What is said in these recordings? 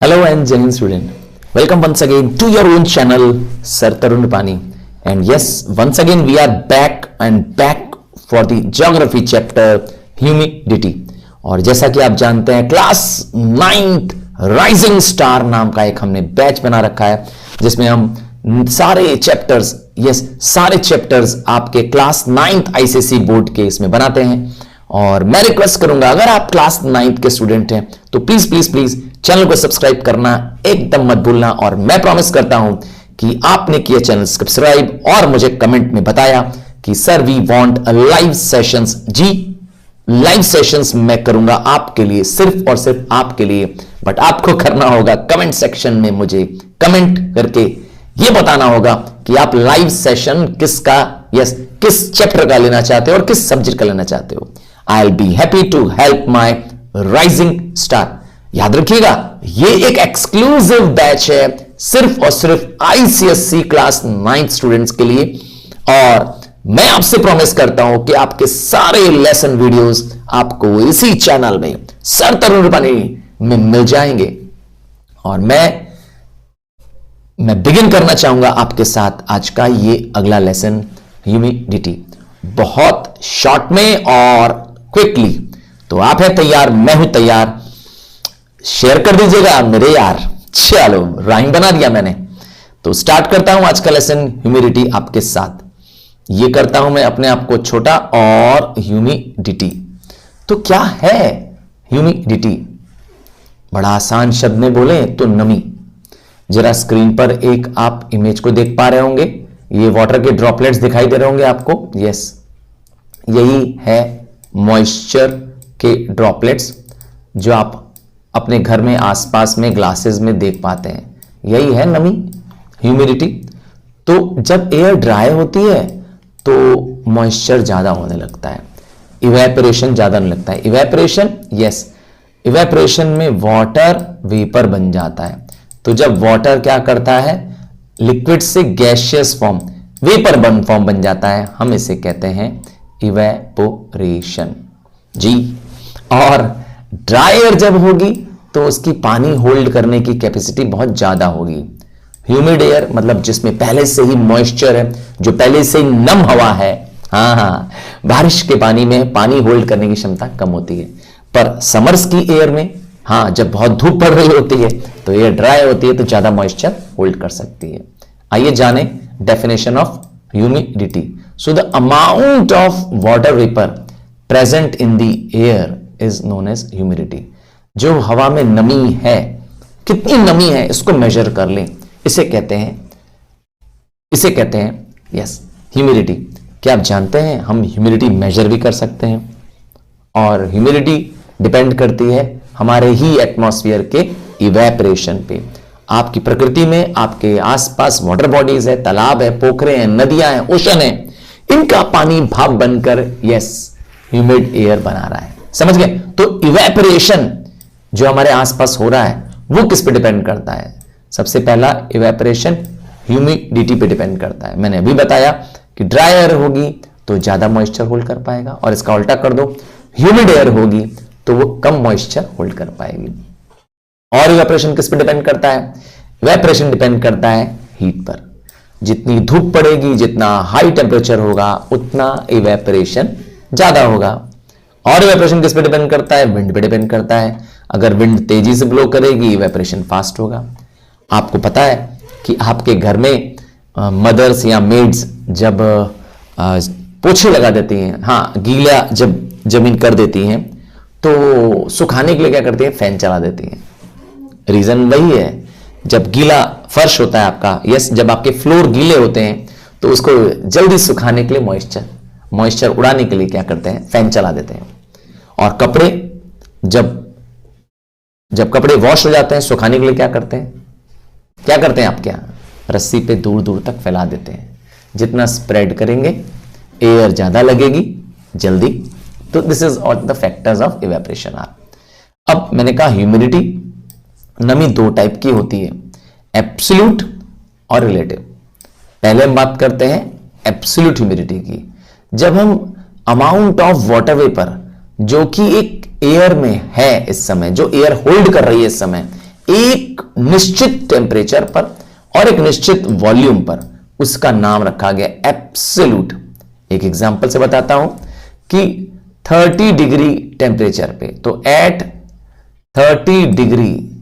Hello and Jai Hind student. Welcome once again to your own channel Sir Tarun Pani. And yes, once again we are back for the geography chapter humidity. और जैसा कि आप जानते हैं class 9th rising star नाम का एक हमने बैच बना रखा है जिसमें हम सारे चैप्टर्स आपके क्लास 9th आईसीएसई बोर्ड के इसमें बनाते हैं। और मैं रिक्वेस्ट करूंगा अगर आप क्लास 9th के स्टूडेंट हैं तो प्लीज चैनल को सब्सक्राइब करना एकदम मत भूलना। और मैं प्रॉमिस करता हूं कि आपने किया चैनल सब्सक्राइब और मुझे कमेंट में बताया कि sir we want a live sessions. जी, लाइव सेशंस मैं करूंगा आपके लिए, सिर्फ और सिर्फ आपके लिए। बट आपको करना होगा कमेंट सेक्शन में मुझे कमेंट करके यह बताना होगा कि आप लाइव सेशन किस चैप्टर का लेना चाहते हो और किस सब्जेक्ट का लेना चाहते हो। I will be happy to help my rising star. याद रखिएगा ये एक एक्सक्लूसिव बैच है सिर्फ और सिर्फ आईसीएसई क्लास 9th स्टूडेंट्स के लिए। और मैं आपसे प्रॉमिस करता हूं कि आपके सारे लेसन वीडियोस आपको इसी चैनल में सर तरुण पानी में मिल जाएंगे। और मैं बिगिन करना चाहूंगा आपके साथ आज का ये अगला लेसन ह्यूमिडिटी, बहुत शॉर्ट में और क्विकली। तो आप है तैयार, मैं हूं तैयार। शेयर कर दीजिएगा मेरे यार। चलो राइम बना दिया मैंने, तो स्टार्ट करता हूं आज का लेसन ह्यूमिडिटी आपके साथ। ये करता हूं मैं अपने आप को छोटा। और ह्यूमिडिटी तो क्या है? ह्यूमिडिटी बड़ा आसान शब्द में बोले तो नमी। जरा स्क्रीन पर एक आप इमेज को देख पा रहे होंगे, ये वाटर के ड्रॉपलेट्स दिखाई दे रहे होंगे आपको। यस, यही है मॉइस्चर के ड्रॉपलेट्स जो आप अपने घर में आसपास में ग्लासेस में देख पाते हैं। यही है नमी, ह्यूमिडिटी। तो जब एयर ड्राई होती है तो मॉइस्चर ज्यादा होने लगता है, इवेपोरेशन ज्यादा होने लगता है। इवेपोरेशन में वाटर वेपर बन जाता है। तो जब वाटर क्या करता है, लिक्विड से गैसियस फॉर्म, वेपर फॉर्म बन जाता है, हम इसे कहते हैं इवेपोरेशन। जी, और ड्राई एयर जब होगी तो उसकी पानी होल्ड करने की कैपेसिटी बहुत ज्यादा होगी। ह्यूमिड एयर मतलब जिसमें पहले से ही मॉइस्चर है, जो पहले से ही नम हवा है। हाँ, बारिश के पानी में पानी होल्ड करने की क्षमता कम होती है। पर समर्स की एयर में, हाँ, जब बहुत धूप पड़ रही होती है तो एयर ड्राई होती है तो ज्यादा मॉइस्चर होल्ड कर सकती है। आइए जाने definition of humidity. So the amount of water vapour present in the air is known as humidity. जो हवा में नमी है, कितनी नमी है इसको मेजर कर लें, इसे कहते हैं यस ह्यूमिडिटी। क्या आप जानते हैं हम ह्यूमिडिटी मेजर भी कर सकते हैं। और ह्यूमिडिटी डिपेंड करती है हमारे ही एटमॉस्फेयर के इवेपोरेशन पे। आपकी प्रकृति में आपके आसपास वाटर बॉडीज है, तालाब है, पोखरे हैं, नदियां हैं, ओशन है, इनका पानी भाप बनकर ह्यूमिड एयर बना रहा है। समझ गए? तो इवेपोरेशन जो हमारे आसपास हो रहा है वो किस पे डिपेंड करता है? सबसे पहला इवेपोरेशन ह्यूमिडिटी पे डिपेंड करता है। मैंने अभी बताया कि ड्राई एयर होगी तो ज्यादा मॉइस्चर होल्ड कर पाएगा, और इसका उल्टा कर दो, ह्यूमिड एयर होगी तो वो कम मॉइस्चर होल्ड कर पाएगी। और इवेपोरेशन किस पे डिपेंड करता है? इवेपोरेशन डिपेंड करता है हीट पर। जितनी धूप पड़ेगी, जितना हाई टेम्परेचर होगा, उतना इवेपोरेशन ज्यादा होगा। और इवेपोरेशन किस पे डिपेंड करता है? विंड पे डिपेंड करता है। अगर विंड तेजी से ब्लो करेगी, इवेपोरेशन फास्ट होगा। आपको पता है कि आपके घर में मदर्स या मेड्स जब पोछे लगा देती हैं, हाँ, गीला जब जमीन कर देती हैं तो सुखाने के लिए क्या करती है? फैन चला देती हैं। रीजन वही है, जब गीला फर्श होता है आपका, जब आपके फ्लोर गीले होते हैं तो उसको जल्दी सुखाने के लिए मॉइस्चर उड़ाने के लिए क्या करते हैं? फैन चला देते हैं। और कपड़े जब कपड़े वॉश हो जाते हैं, सुखाने के लिए क्या करते हैं आपके यहां? रस्सी पे दूर दूर तक फैला देते हैं। जितना स्प्रेड करेंगे एयर ज्यादा लगेगी जल्दी। तो this is all the factors of evaporation are. अब मैंने कहा ह्यूमिडिटी, नमी दो टाइप की होती है, एब्सोल्यूट और रिलेटिव। पहले हम बात करते हैं एब्सोल्यूट ह्यूमिडिटी की। जब हम अमाउंट ऑफ वाटर वेपर जो कि एक एयर में है इस समय, जो एयर होल्ड कर रही है इस समय, एक निश्चित टेम्परेचर पर और एक निश्चित वॉल्यूम पर, उसका नाम रखा गया एब्सोल्यूट। एक एग्जांपल से बताता हूं कि 30 डिग्री टेम्परेचर पे, तो at 30 degree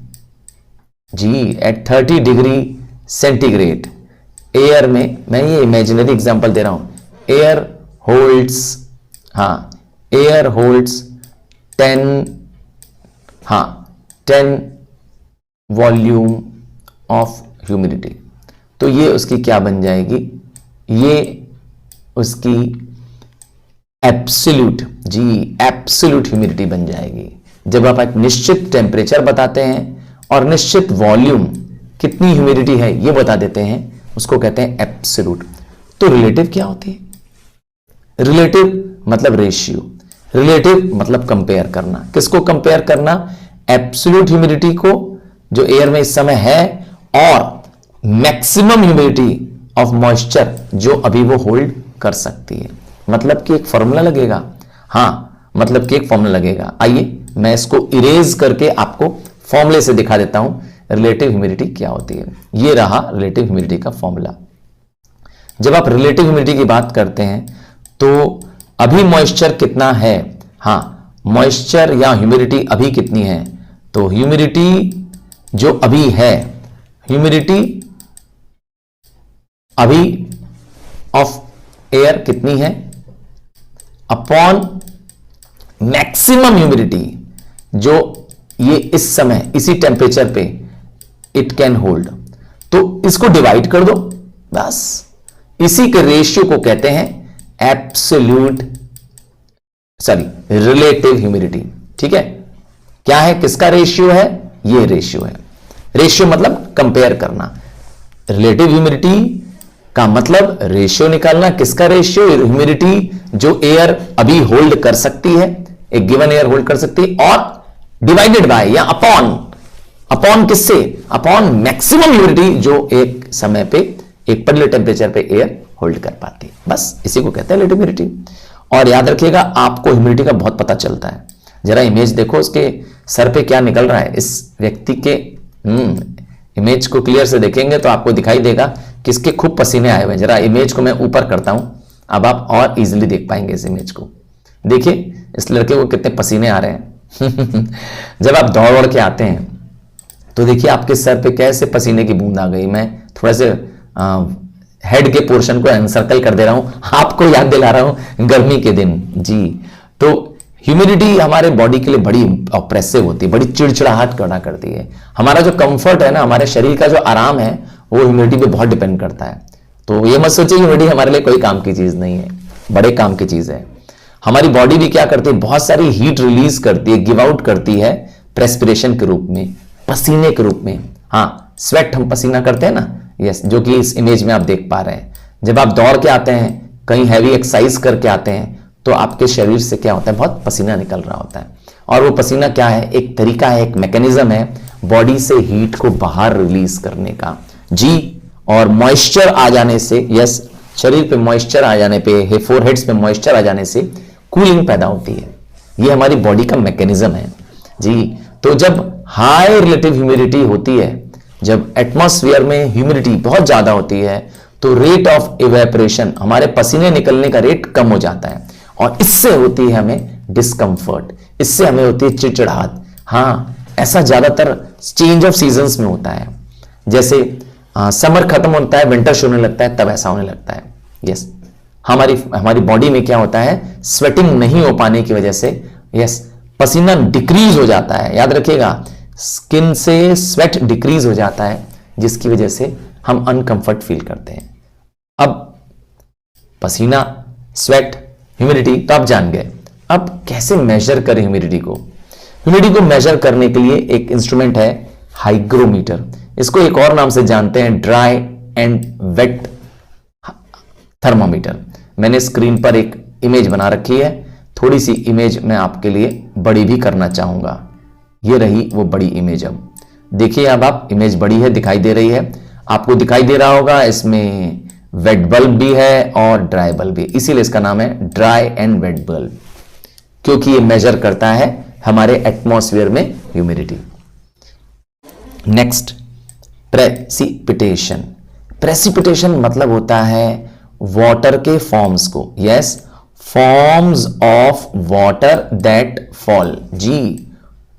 at 30 degree centigrade air में, मैं ये इमेजिनरी एग्जांपल दे रहा हूं, air holds 10 volume of humidity. तो ये उसकी क्या बन जाएगी, ये उसकी एब्सोल्यूट ह्यूमिडिटी बन जाएगी। जब आप एक निश्चित टेम्परेचर बताते हैं और निश्चित वॉल्यूम कितनी ह्यूमिडिटी है ये बता देते हैं, उसको कहते हैं एब्सोल्यूट। तो रिलेटिव क्या होती है? रिलेटिव मतलब रेशियो, रिलेटिव मतलब कंपेयर करना। किसको कंपेयर करना? एब्सोल्यूट ह्यूमिडिटी को जो एयर में इस समय है, और मैक्सिमम ह्यूमिडिटी ऑफ मॉइस्चर जो अभी वो होल्ड कर सकती है। मतलब कि एक फॉर्मूला लगेगा, मतलब कि एक फॉर्मूला लगेगा। आइए मैं इसको इरेज करके आपको फॉर्मूले से दिखा देता हूं रिलेटिव ह्यूमिडिटी क्या होती है। ये रहा रिलेटिव ह्यूमिडिटी का फॉर्मूला। जब आप रिलेटिव ह्यूमिडिटी की बात करते हैं तो अभी मॉइस्चर कितना है, मॉइस्चर या ह्यूमिडिटी अभी कितनी है, तो ह्यूमिडिटी जो अभी है, ह्यूमिडिटी अभी ऑफ एयर कितनी है अपॉन मैक्सिमम ह्यूमिडिटी जो ये इस समय इसी टेम्परेचर पे इट कैन होल्ड। तो इसको डिवाइड कर दो, बस इसी के रेशियो को कहते हैं रिलेटिव ह्यूमिडिटी। ठीक है, क्या है, किसका रेशियो है? ये रेशियो है। रेशियो मतलब कंपेयर करना। रिलेटिव ह्यूमिडिटी का मतलब रेशियो निकालना। किसका रेशियो? ह्यूमिडिटी जो एयर अभी होल्ड कर सकती है, एक गिवन एयर होल्ड कर सकती है, और डिवाइडेड बाय या अपॉन किससे? अपॉन मैक्सिमम ह्यूमिडिटी जो एक समय पे एक पर्टिकुलर टेम्परेचर पे एयर होल्ड कर पाती है। बस इसी को कहते हैं रिलेटिव ह्यूमिडिटी। और याद रखिएगा, आपको ह्यूमिडिटी का बहुत पता चलता है। जरा इमेज देखो, उसके सर पे क्या निकल रहा है इस व्यक्ति के। इमेज को क्लियर से देखेंगे तो आपको दिखाई देगा किसके खूब पसीने आए हुए हैं। जरा इमेज को मैं ऊपर करता हूं, अब आप और इजीली देख पाएंगे इस इमेज को। देखिए इस लड़के को कितने पसीने आ रहे हैं। जब आप दौड़ के आते हैं तो देखिए आपके सर पे कैसे पसीने की बूंद आ गई। मैं थोड़ा से हेड के पोर्शन को एनसर्कल कर दे रहा हूं, आपको याद दिला रहा हूं गर्मी के दिन जी। तो ह्यूमिडिटी हमारे बॉडी के लिए बड़ी ऑप्रेसिव होती है, बड़ी चिड़चिड़ाहट करना करती है। हमारा जो कंफर्ट है ना, हमारे शरीर का जो आराम है, वो ह्यूमिडिटी पे बहुत डिपेंड करता है। तो ये मत सोचिए ह्यूमिडिटी हमारे लिए कोई काम की चीज नहीं है, बड़े काम की चीज है। हमारी बॉडी भी क्या करती है, बहुत सारी हीट रिलीज करती है, गिव आउट करती है प्रेस्पिरेशन के रूप में, पसीने के रूप में। स्वेट हम पसीना करते हैं ना, यस, जो कि इस इमेज में आप देख पा रहे हैं। जब आप दौड़ के आते हैं, कहीं हैवी एक्सरसाइज करके आते हैं, तो आपके शरीर से क्या होता है, बहुत पसीना निकल रहा होता है। और वो पसीना क्या है, एक तरीका है, एक मैकेनिज्म है बॉडी से हीट को बाहर रिलीज करने का जी। और मॉइस्चर आ जाने से, यस, शरीर पे मॉइस्चर आ जाने पे, फोरहेड्स पे मॉइस्चर आ जाने से कूलिंग पैदा होती है। ये हमारी बॉडी का मैकेनिज्म है जी। तो जब हाई रिलेटिव ह्यूमिडिटी होती है, जब एटमॉस्फेयर में ह्यूमिडिटी बहुत ज्यादा होती है, तो रेट ऑफ इवेपोरेशन, हमारे पसीने निकलने का रेट कम हो जाता है, और इससे होती है हमें डिस्कंफर्ट, इससे हमें होती है चिड़चिड़ाहट। ऐसा ज्यादातर चेंज ऑफ सीजन्स में होता है। जैसे समर खत्म होता है, विंटर शुरू होने लगता है, तब ऐसा होने लगता है। यस, हमारी बॉडी में क्या होता है, स्वेटिंग नहीं हो पाने की वजह से, यस, पसीना डिक्रीज हो जाता है। याद रखिएगा, स्किन से स्वेट डिक्रीज हो जाता है, जिसकी वजह से हम अनकंफर्ट फील करते हैं। अब पसीना, स्वेट, ह्यूमिडिटी तो आप जान गए। अब कैसे मेजर करें ह्यूमिडिटी को? ह्यूमिडिटी को मेजर करने के लिए एक इंस्ट्रूमेंट है हाइग्रोमीटर। इसको एक और नाम से जानते हैं ड्राई एंड वेट थर्मोमीटर। मैंने स्क्रीन पर एक इमेज बना रखी है, थोड़ी सी इमेज मैं आपके लिए बड़ी भी करना चाहूंगा। ये रही वो बड़ी इमेज। अब देखिए, अब आप इमेज बड़ी है, दिखाई दे रही है, आपको दिखाई दे रहा होगा, इसमें वेट बल्ब भी है और ड्राई बल्ब भी, इसीलिए इसका नाम है ड्राई एंड वेट बल्ब, क्योंकि ये मेजर करता है हमारे एटमॉस्फेयर में ह्यूमिडिटी। Next, precipitation. प्रेसिपिटेशन मतलब होता है वाटर के फॉर्म्स को। Yes, forms of water that fall. जी,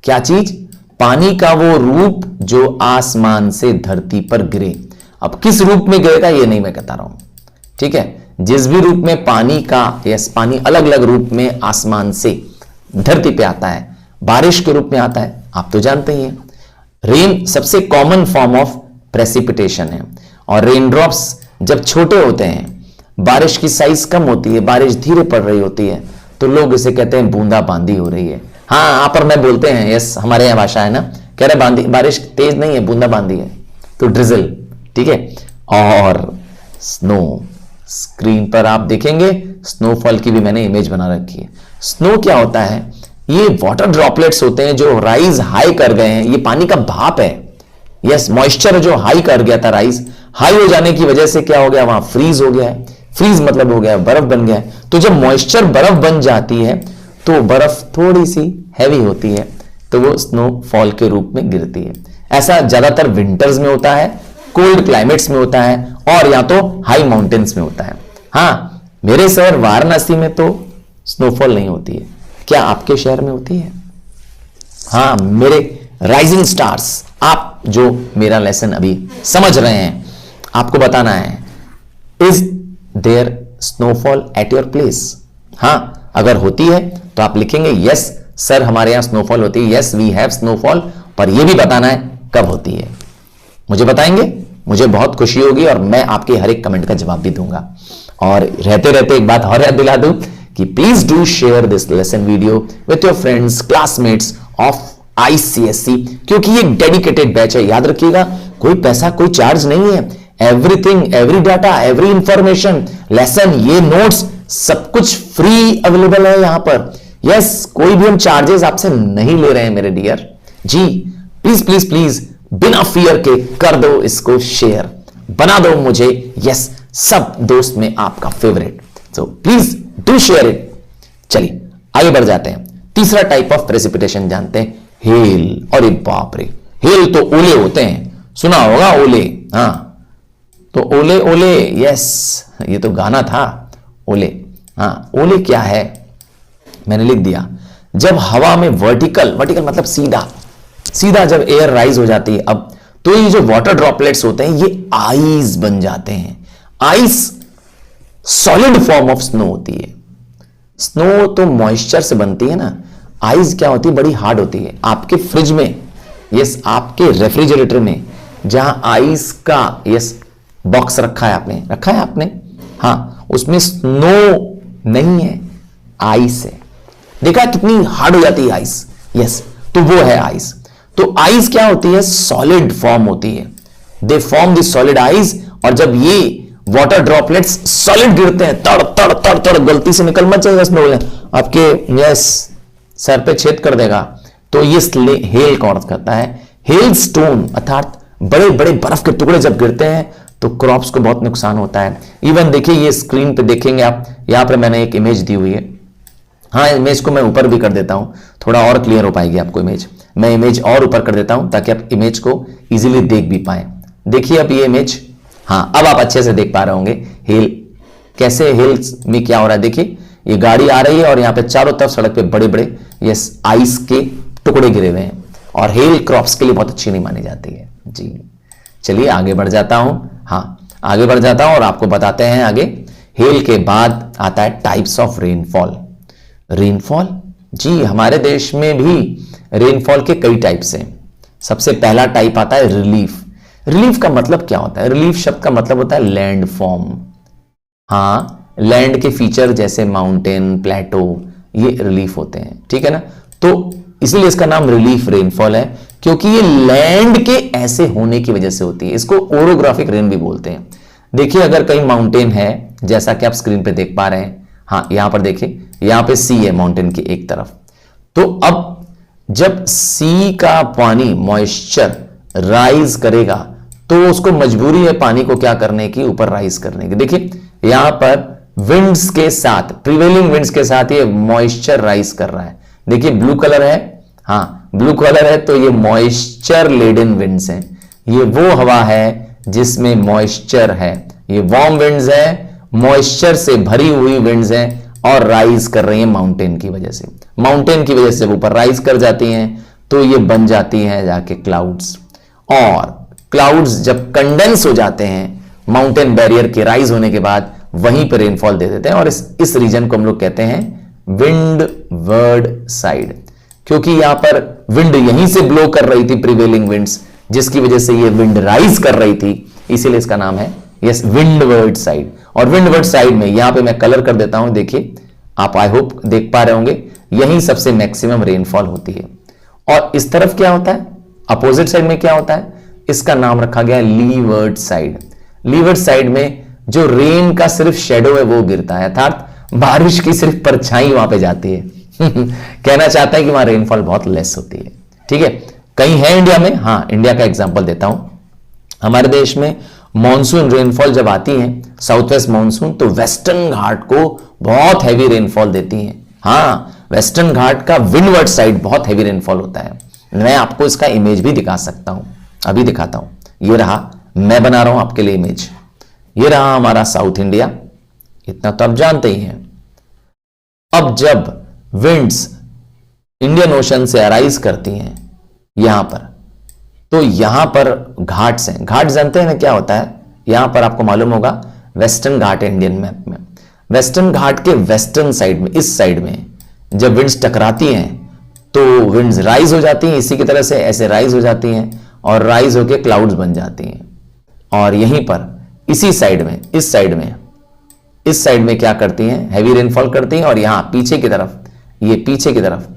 क्या चीज? पानी का वो रूप जो आसमान से धरती पर गिरे। अब किस रूप में गिरेगा ये नहीं मैं बता रहा हूं, ठीक है। जिस भी रूप में पानी का, यस, पानी अलग अलग रूप में आसमान से धरती पे आता है, बारिश के रूप में आता है, आप तो जानते ही हैं। रेन सबसे कॉमन फॉर्म ऑफ प्रेसिपिटेशन है। और रेन ड्रॉप्स जब छोटे होते हैं, बारिश की साइज कम होती है, बारिश धीरे पड़ रही होती है, तो लोग इसे कहते हैं बूंदा बांदी हो रही है। हाँ, आप पर मैं बोलते हैं, यस, हमारे यहाँ भाषा है ना, कह रहे बांदी, बारिश तेज नहीं है, बूंदा बांदी है, तो ड्रिजल, ठीक है। और स्नो, स्क्रीन पर आप देखेंगे स्नोफॉल की भी मैंने इमेज बना रखी है। स्नो क्या होता है? ये वाटर ड्रॉपलेट्स होते हैं जो राइज हाई कर गए हैं, ये पानी का भाप है। यस, मॉइस्चर जो हाई कर गया था, राइज हाई हो जाने की वजह से क्या हो गया, वहां फ्रीज हो गया है। फ्रीज मतलब हो गया बर्फ बन गया है। तो जब मॉइस्चर बर्फ बन जाती है तो बर्फ थोड़ी सी हैवी होती है, तो वो स्नोफॉल के रूप में गिरती है। ऐसा ज्यादातर विंटर्स में होता है, कोल्ड क्लाइमेट्स में होता है, और या तो हाई माउंटेन्स में होता है। हाँ, मेरे शहर वाराणसी में तो स्नोफॉल नहीं होती है। क्या आपके शहर में होती है? हाँ, मेरे राइजिंग स्टार्स, आप जो मेरा लेसन अभी समझ रहे हैं, आपको बताना है, is there snowfall at your place? हाँ, अगर होती है तो आप लिखेंगे यस सर, हमारे यहां स्नोफॉल होती है, यस वी हैव स्नोफॉल। पर यह भी बताना है कब होती है, मुझे बताएंगे, मुझे बहुत खुशी होगी और मैं आपके हर एक कमेंट का जवाब भी दूंगा। और रहते रहते एक बात और याद दिला दूं कि please do share this lesson video with your friends, classmates of ICSE, क्योंकि ये डेडिकेटेड बैच है। याद रखिएगा, कोई पैसा, कोई चार्ज नहीं है। Everything, every data, every information, lesson, ये नोट्स, सब कुछ फ्री अवेलेबल है यहां पर। यस, कोई भी हम चार्जेस आपसे नहीं ले रहे हैं मेरे dear ji. Please please please बिना फियर के कर दो इसको शेयर, बना दो मुझे यस सब दोस्त में आपका favourite. So please do share it. चलिए आगे बढ़ जाते हैं। तीसरा टाइप ऑफ प्रेसिपिटेशन जानते हैं, हेल। और बाप रे, हेल तो ओले होते हैं, सुना होगा ओले। हाँ, तो ओले ओले, यस, ये तो गाना था ओले। हाँ, ओले क्या है मैंने लिख दिया, जब हवा में वर्टिकल, वर्टिकल मतलब सीधा सीधा जब एयर राइज हो जाती है, अब तो ये जो वाटर ड्रॉपलेट्स होते हैं ये आइस बन जाते हैं। Ice solid form of snow होती है। स्नो तो मॉइस्चर से बनती है ना, आइस क्या होती है, बड़ी हार्ड होती है। आपके फ्रिज में, यस, आपके रेफ्रिजरेटर में जहां आइस का यस बॉक्स रखा है आपने, हाँ, उसमें स्नो नहीं है, आइस है। देखा कितनी हार्ड हो जाती है आइस, यस, तो वो है आइस। तो आइस क्या होती है, सॉलिड फॉर्म होती है, they form the solid ice. और जब ये वाटर ड्रॉपलेट्स सॉलिड गिरते हैं, तड़ तड़ तड़ तड़, गलती से निकल मत जाएगा स्नो, आपके यस सर पे छेद कर देगा, तो ये हेल का अर्थ करता है। हेल स्टोन अर्थात बड़े बड़े बर्फ के टुकड़े जब गिरते हैं तो क्रॉप्स को बहुत नुकसान होता है। इवन देखिए, ये स्क्रीन पे देखेंगे आप, यहां पर मैंने एक इमेज दी हुई है। हाँ, इमेज को मैं ऊपर भी कर देता हूं, थोड़ा और क्लियर हो पाएगी आपको इमेज। मैं इमेज और ऊपर कर देता हूं ताकि आप इमेज को इजीली देख भी पाए। देखिए अब ये इमेज, हाँ, अब आप अच्छे से देख पा रहे होंगे हेल कैसे, हेल्स में क्या हो रहा है। देखिए ये गाड़ी आ रही है और यहां पे चारों तरफ सड़क पे बड़े बड़े यस आइस के टुकड़े गिरे हुए हैं, और हेल क्रॉप्स के लिए बहुत अच्छी नहीं मानी जाती है जी। चलिए आगे बढ़ जाता हूं, हाँ आगे बढ़ जाता हूं और आपको बताते हैं आगे। हेल के बाद आता है टाइप्स ऑफ रेनफॉल। रेनफॉल, जी हमारे देश में भी रेनफॉल के कई टाइप्स हैं। सबसे पहला टाइप आता है रिलीफ। रिलीफ का मतलब क्या होता है? रिलीफ शब्द का मतलब होता है लैंड फॉर्म। हाँ, लैंड के फीचर जैसे माउंटेन, प्लेटो, ये रिलीफ होते हैं, ठीक है ना। तो इसलिए इसका नाम रिलीफ रेनफॉल है, क्योंकि ये लैंड के ऐसे होने की वजह से होती है। इसको ओरोग्राफिक रेन भी बोलते हैं। देखिए अगर कहीं माउंटेन है, जैसा कि आप स्क्रीन पे देख पा रहे हैं, हाँ यहां पर देखिए, यहां पे सी है माउंटेन की एक तरफ, तो अब जब सी का पानी मॉइस्चर राइज करेगा तो उसको मजबूरी है पानी को क्या करने की, ऊपर राइज करने की। देखिए यहां पर विंड्स के साथ, प्रिवेलिंग विंड्स के साथ ये मॉइस्चर राइज कर रहा है। देखिए ब्लू कलर है, हाँ ब्लू कलर है तो ये मॉइस्चर लेडन विंड्स हैं। ये वो हवा है जिसमें मॉइस्चर है। ये वार्म विंड्स है, मॉइस्चर से भरी हुई विंड्स हैं और राइज कर रही हैं माउंटेन की वजह से। माउंटेन की वजह से जब ऊपर राइज कर जाती हैं तो ये बन जाती हैं जाके क्लाउड्स, और क्लाउड्स जब कंडेंस हो जाते हैं माउंटेन बैरियर के राइज होने के बाद, वहीं पर रेनफॉल दे देते हैं। और इस रीजन को हम लोग कहते हैं विंडवर्ड साइड, क्योंकि यहां पर विंड यहीं से ब्लो कर रही थी, प्रिवेलिंग विंड्स, जिसकी वजह से ये विंड राइज कर रही थी, इसीलिए इसका नाम है यस विंडवर्ड साइड। और विंडवर्ड साइड में यहां पे मैं कलर कर देता हूं, देखिए आप आई होप देख पा रहे होंगे, यहीं सबसे मैक्सिमम रेनफॉल होती है। और इस तरफ क्या होता है, अपोजिट साइड में क्या होता है, इसका नाम रखा गया लीवर्ड साइड। लीवर्ड साइड में जो रेन का सिर्फ शेडो है वो गिरता है, अर्थात बारिश की सिर्फ परछाई वहां पे जाती है। कहना चाहता है कि वहां रेनफॉल बहुत लेस होती है। ठीक है, कहीं है इंडिया में, हां इंडिया का एग्जांपल देता हूं। हमारे देश में मॉनसून रेनफॉल जब आती है, साउथ वेस्ट मॉनसून, तो वेस्टर्न घाट को बहुत हैवी रेनफॉल देती है। हां, वेस्टर्न घाट का विंडवर्ड साइड बहुत हैवी रेनफॉल होता है। मैं आपको इसका इमेज भी दिखा सकता हूं, अभी दिखाता हूं। ये रहा, मैं बना रहा हूं आपके लिए इमेज। ये रहा हमारा साउथ इंडिया, इतना तो आप जानते ही हैं। अब जब विंड्स इंडियन ओशन से अराइज करती हैं यहां पर, तो यहां पर घाट्स हैं। घाट जानते हैं ना क्या होता है, यहां पर आपको मालूम होगा वेस्टर्न घाट है इंडियन मैप में। वेस्टर्न घाट के वेस्टर्न साइड में, इस साइड में जब विंड्स टकराती हैं तो विंड्स राइज हो जाती हैं, इसी की तरह से ऐसे राइज हो जाती हैं और राइज होकर क्लाउड्स बन जाती हैं। और यहीं पर इसी साइड में, इस साइड में क्या करती हैं, हैवी रेनफॉल करती हैं। और यहां पीछे की तरफ, ये पीछे की तरफ,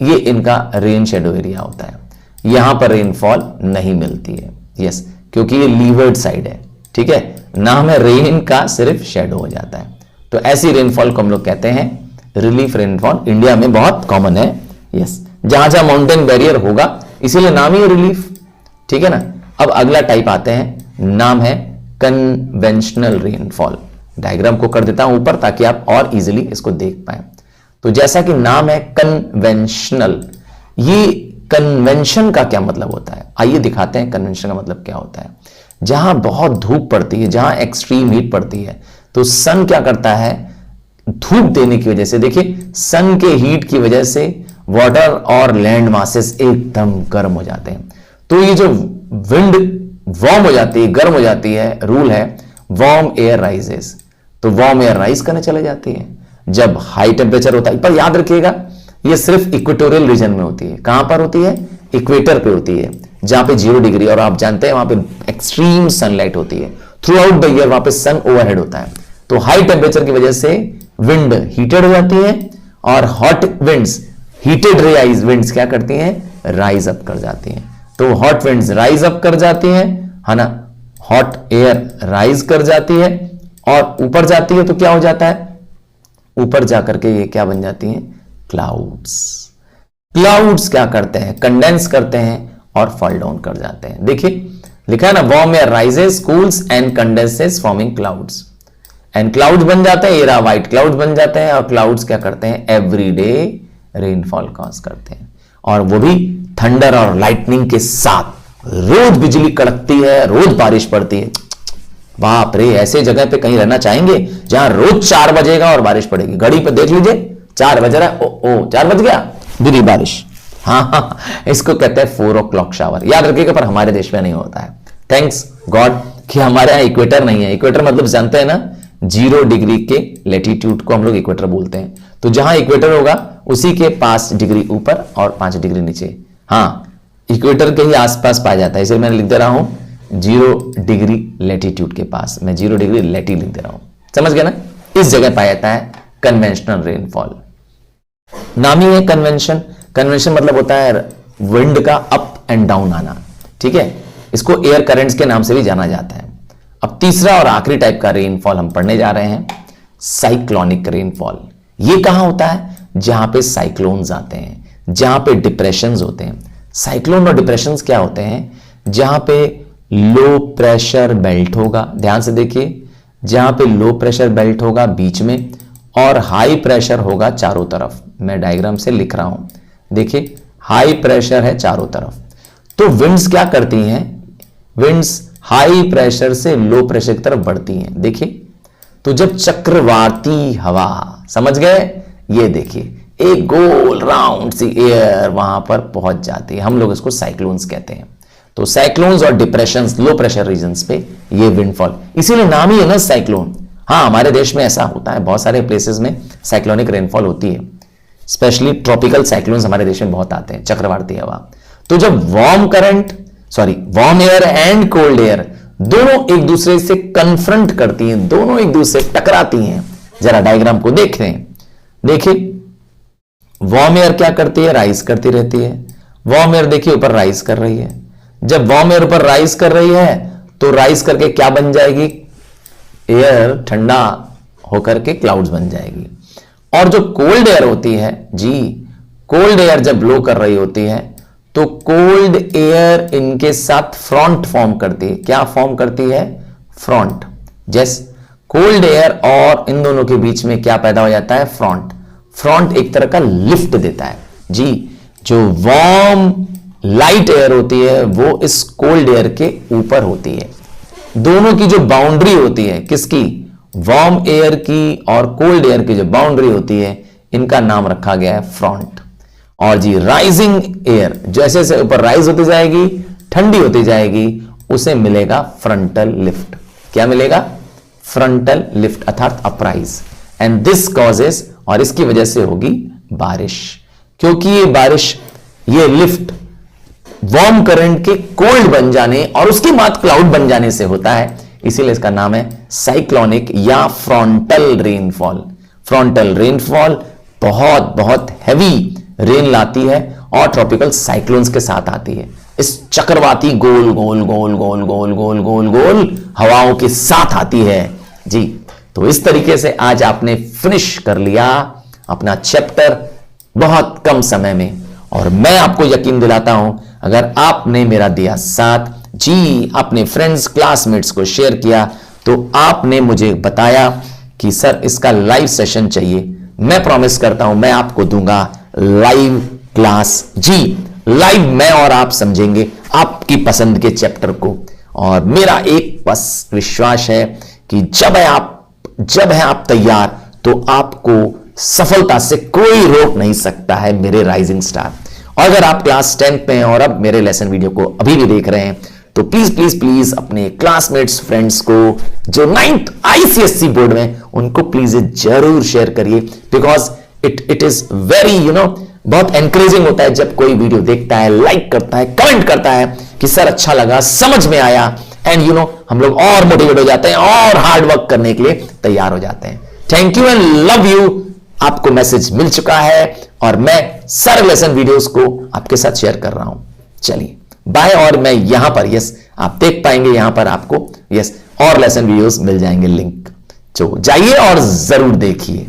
ये इनका रेन शेडो एरिया होता है। यहां पर रेनफॉल नहीं मिलती है, यस, क्योंकि ये लीवर्ड साइड है। ठीक है, नाम है रेन का सिर्फ शेडो हो जाता है। तो ऐसी रेनफॉल को हम लोग कहते हैं रिलीफ रेनफॉल। इंडिया में बहुत कॉमन है, यस, जहां जहां माउंटेन बैरियर होगा, इसीलिए नाम ही है रिलीफ। ठीक है ना। अब अगला टाइप आते हैं, नाम है कन्वेंशनल रेनफॉल। डायग्राम को कर देता हूं ऊपर ताकि आप और इजीली इसको देख पाए। तो जैसा कि नाम है कन्वेंशनल, ये कन्वेंशन का क्या मतलब होता है, आइए दिखाते हैं कन्वेंशन का मतलब क्या होता है। जहां बहुत धूप पड़ती है, जहां एक्सट्रीम हीट पड़ती है, तो सन क्या करता है, धूप देने की वजह से, देखिए सन के हीट की वजह से वाटर और लैंड मासेस एकदम गर्म हो जाते हैं। तो ये जो विंड वार्म हो जाती है, गर्म हो जाती है, रूल है वार्म एयर राइजेस, तो वार्म एयर राइज करने चले जाती है जब हाई टेम्परेचर होता है। पर याद रखिएगा ये सिर्फ इक्वेटोरियल रीजन में होती है। कहां पर होती है, इक्वेटर पे होती है, जहां पे 0 डिग्री, और आप जानते हैं वहां पे एक्सट्रीम सनलाइट होती है थ्रू आउट द ईयर, वहां पे सन ओवरहेड होता है। तो हाई टेम्परेचर की वजह से विंड हीटेड हो जाती है और hot winds, heated rays winds क्या करती हैं, राइज अप कर जाती हैं। तो हॉट विंड्स राइज अप कर जाती हैं, है ना, हॉट एयर राइज कर जाती है और ऊपर जाती है तो क्या हो जाता है, ऊपर जाकर के ये क्या बन जाती हैं, क्लाउड्स। क्लाउड्स क्या करते हैं, कंडेंस करते हैं और फॉल डाउन कर जाते हैं। देखिए लिखा है ना, warm air rises, cools and condenses forming clouds, and clouds बन जाते हैं, ये रहा व्हाइट क्लाउड्स बन जाते हैं। और क्लाउड्स क्या करते हैं, एवरीडे रेनफॉल कॉज करते हैं, और वो भी थंडर और लाइटनिंग के साथ। रोज बिजली कड़कती है, रोज बारिश पड़ती है, बाप रे, ऐसे जगह पे कहीं रहना चाहेंगे जहां रोज 4 बजेगा और बारिश पड़ेगी। घड़ी पे देख लीजिए 4 बज रहा है, ओ 4 बज गया, बुरी बारिश। हाँ, इसको कहते हैं 4 o'clock शावर। याद रखिएगा, पर हमारे देश में नहीं होता है, थैंक्स गॉड कि हमारे यहां इक्वेटर नहीं है। इक्वेटर मतलब जानते हैं ना, 0 डिग्री के लेटीट्यूड को हम लोग इक्वेटर बोलते हैं। तो जहां इक्वेटर होगा उसी के 5 डिग्री ऊपर और 5 डिग्री नीचे, हाँ, इक्वेटर के ही आसपास पाया जाता है। इसलिए मैं लिख दे रहा हूं 0 डिग्री लेटीट्यूड के पास, मैं 0 डिग्री लेटी लिख दे रहा हूं, समझ गया ना। इस जगह पाया जाता है कन्वेंशनल रेनफॉल। नाम ही है कन्वेंशन। कन्वेंशन मतलब होता है विंड का अप एंड डाउन आना। ठीक है, इसको एयर करंट्स के नाम से भी जाना जाता है। अब तीसरा और आखिरी टाइप का रेनफॉल हम पढ़ने जा रहे हैं, साइक्लोनिक रेनफॉल। ये कहां होता है, जहां पे साइक्लोन्स आते हैं, जहां पे डिप्रेशंस होते हैं। साइक्लोन और डिप्रेशंस क्या होते हैं, जहां पे लो प्रेशर बेल्ट होगा, ध्यान से देखिए, जहां पे लो प्रेशर बेल्ट होगा बीच में और हाई प्रेशर होगा चारों तरफ। मैं डायग्राम से लिख रहा हूं, देखिए हाई प्रेशर है चारों तरफ। तो विंड्स क्या करती हैं, विंड्स हाई प्रेशर से लो प्रेशर की तरफ बढ़ती हैं। देखिए, तो जब चक्रवाती हवा, समझ गए, ये देखिए एक गोल राउंड सी एयर वहां पर पहुंच जाती है, हम लोग इसको साइक्लोन्स कहते हैं। तो साइक्लोन्स और डिप्रेशंस, लो प्रेशर रीजन्स पे ये विंडफॉल, इसीलिए नाम ही है ना साइक्लोन। हाँ, हमारे देश में ऐसा होता है, बहुत सारे प्लेसेस में साइक्लोनिक रेनफॉल होती है, स्पेशली ट्रॉपिकल साइक्लोन्स हमारे देश में बहुत आते हैं, चक्रवाती हवा। तो जब warm air and cold air दोनों एक दूसरे से कन्फ्रंट करती हैं, दोनों एक दूसरे से टकराती हैं, जरा डायग्राम को देख रहे हैं। देखिए, वार्म एयर क्या करती है, राइज करती रहती है। वार्म एयर देखिए ऊपर राइज कर रही है। जब वार्म एयर ऊपर राइज कर रही है तो राइज करके क्या बन जाएगी, एयर ठंडा होकर के क्लाउड्स बन जाएगी। और जो कोल्ड एयर होती है जी, कोल्ड एयर जब ब्लो कर रही होती है तो कोल्ड एयर इनके साथ फ्रंट फॉर्म करती है। क्या फॉर्म करती है, फ्रंट। जैसे कोल्ड एयर और इन दोनों के बीच में क्या पैदा हो जाता है, फ्रंट। फ्रंट एक तरह का लिफ्ट देता है जी। जो वार्म लाइट एयर होती है वो इस कोल्ड एयर के ऊपर होती है। दोनों की जो बाउंड्री होती है, किसकी, वार्म एयर की और कोल्ड एयर की जो बाउंड्री होती है, इनका नाम रखा गया है फ्रंट। और जी राइजिंग एयर जैसे जैसे ऊपर राइज होती जाएगी, ठंडी होती जाएगी, उसे मिलेगा फ्रंटल लिफ्ट। क्या मिलेगा, फ्रंटल लिफ्ट अर्थात अपराइज। एंड दिस कॉजेस, और इसकी वजह से होगी बारिश, क्योंकि ये बारिश, ये लिफ्ट वार्म करंट के कोल्ड बन जाने और उसके बाद क्लाउड बन जाने से होता है। इसीलिए इसका नाम है साइक्लोनिक या फ्रंटल रेनफॉल। फ्रंटल रेनफॉल बहुत बहुत हैवी रेन लाती है और ट्रॉपिकल साइक्लोन्स के साथ आती है। इस चक्रवाती गोल गोल गोल गोल गोल गोल गोल गोल हवाओं के साथ आती है जी। तो इस तरीके से आज आपने फिनिश कर लिया अपना चैप्टर बहुत कम समय में। और मैं आपको यकीन दिलाता हूं, अगर आपने मेरा दिया साथ जी, अपने फ्रेंड्स क्लासमेट्स को शेयर किया, तो आपने मुझे बताया कि सर इसका लाइव सेशन चाहिए, मैं प्रॉमिस करता हूं मैं आपको दूंगा लाइव क्लास जी। लाइव मैं और आप समझेंगे आपकी पसंद के चैप्टर को। और मेरा एक बस विश्वास है कि जब है आप तैयार, तो आपको सफलता से कोई रोक नहीं सकता है मेरे राइजिंग स्टार। और अगर आप क्लास 10 में हैं और अब मेरे लेसन वीडियो को अभी भी देख रहे हैं, तो प्लीज प्लीज प्लीज अपने क्लासमेट्स फ्रेंड्स को जो 9th ICSE बोर्ड में, उनको प्लीज जरूर शेयर करिए। बिकॉज इट इज वेरी बहुत एनकरेजिंग होता है जब कोई वीडियो देखता है, लाइक करता है, कमेंट करता है कि सर अच्छा लगा, समझ में आया, एंड हम लोग और मोटिवेट हो जाते हैं और हार्ड वर्क करने के लिए तैयार हो जाते हैं। Thank you and love you. आपको मैसेज मिल चुका है और मैं सारे लेसन वीडियोस को आपके साथ शेयर कर रहा हूं। चलिए बाय। और मैं यहां पर आप देख पाएंगे, यहां पर आपको और लेसन वीडियोस मिल जाएंगे लिंक, तो जाइए और जरूर देखिए।